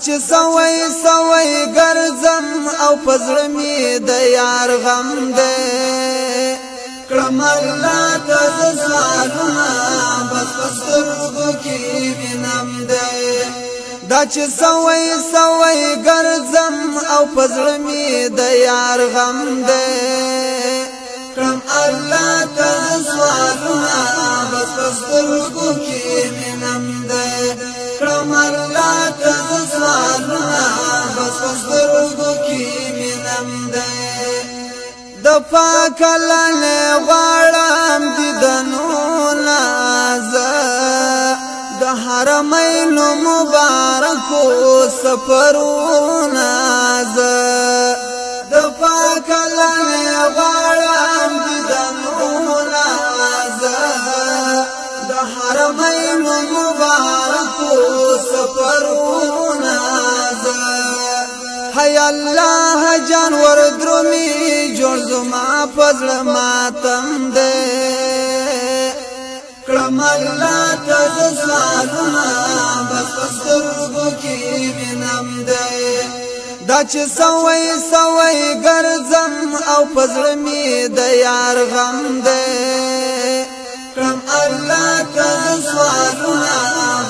چې سوي سوي ګرځم او پزړه می د یار غم دې کړم الله ته زالونه بس سترګو کې وینم دې دا چې سوي سوي ګرځم او پزړه می د یار غم دې کړم الله ته زالونه بس سترګو کې وینم دې کړم الله ته زالونه بس سترګو کې وینم دې د پاک لاله غړم دیدنو نازه د حرمین مبارکو سفرونه نازه د پاک لاله غړم دیدنو نازه د حرمین مبارکو سفرونه نازه hay Allah جانور درومي جوړ زما پزړه ماتم دې کړم الله ته زالونه بس سترګو کې وینم دې دا چې سوي سوي ګرځم او پزړه می د یار غم دې کړم الله ته زالونه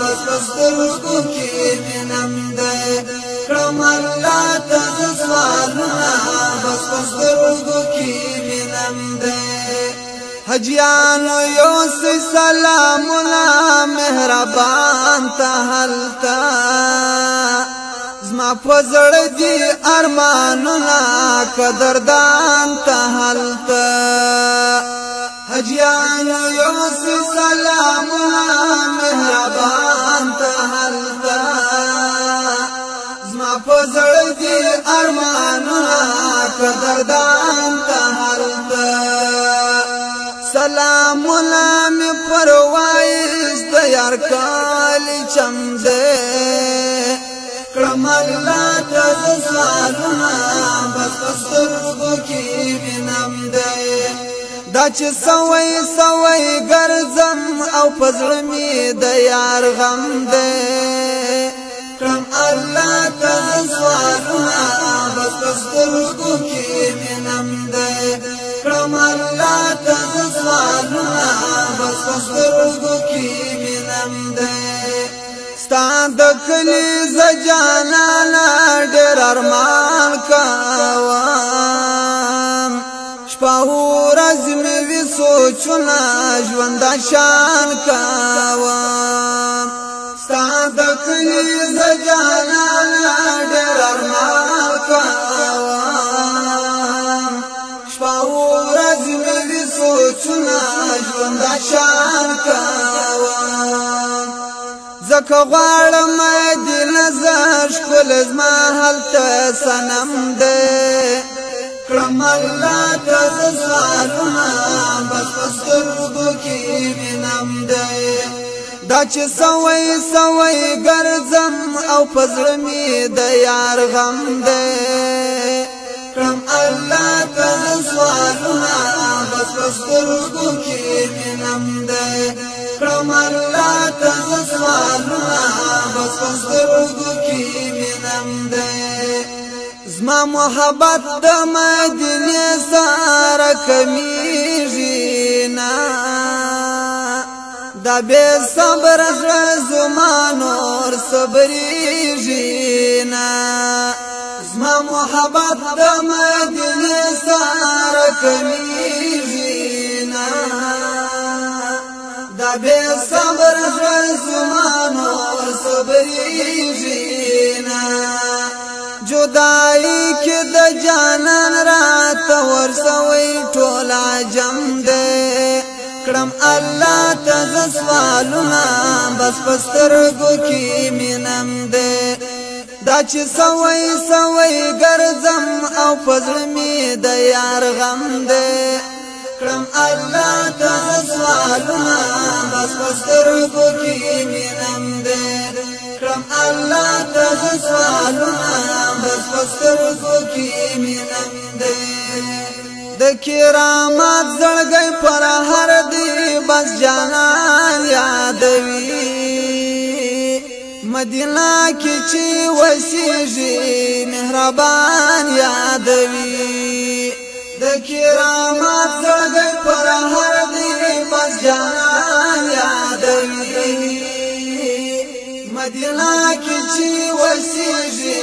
بس سترګو کې وینم دې کړم الله ته زالونه بس سترګو کې وینم دې حجیانو یوسف سلامونه مهربان ته حلتا زما پزړه دي ارمانونه قدردان ته حلتا حجیانو یوسف سلامونه مهربان ته حلتا زما پزړه دي ارمانونه قدردان ته حلتا سلام الله می پروایز د یار کالی چم دې کړم الله ته زالونه بس سترګو کې وینم دې دا چې سوي سوي ګرځم او پزړه می د یار غم دې کړم الله ته زالونه بس سترګو کې وینم دې کړم الله ته زالونه بس سترګو کې وینم دې ستا د کلی زجانانا ډېر ارمان کوم شپه ورځ مې وي سوچونه ژوند شان کوم ستا د کلی زجانانا ډېر ارمان کوم شپه ورځ مې وي سوچونه ژوند شان کوم زکه غواړم د نظر ښکل زما هلته صنم دې کړم الله ته زالونه بس سترګو کې وینم دې دا چې سوي سوي ګرځم او پزړه می د یار غم دې کړم الله ته زالونه بس سترګو کې وینم دې کړم الله ته زالونه بس سترګو کې وینم دې زما محبت د مدینه سره کمیږي نه دا به صبر زما نور صبرېږي نه زما محبت د مدینه سره کمیږي نه دا به صبر زما نور صبرېږي نه جدائی کې د جانان رات ورسوي ټول عجم دې کړم الله ته زالونه بس پسترګو کې مینم دې دا چې سوي سوي ګرځم او پزړه می د یار غم دې کړم الله ته زالونه بس پسترګو کې مینم دې کړم الله ته زالونه بس سترګو کې مینم دې د کرامات زړګي پر هر دی بس جانان یادوي مدینه کې چې وس وسیږي مهربان یادوي د کرامات زړګي پر هر دی بس جانان یادوي مدینه کې چې وسیږي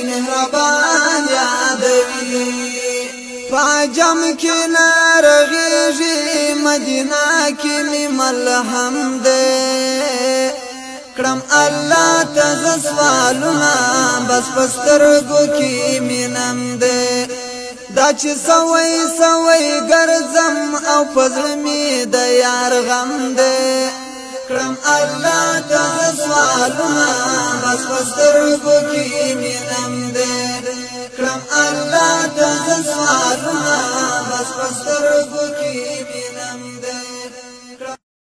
مهربان یادوي پاجم کې نارغيږي مدینه کې می ملهم ده کرم الله تز سوالونه بس پسترګو کې مینم ده دا چې سوي سوي ګرځم او فضل می د یار غم ده کرم الله تز سوالونه بس پسترګو کې مینم ده کرم الله تز سوالونه بس پسترګو کې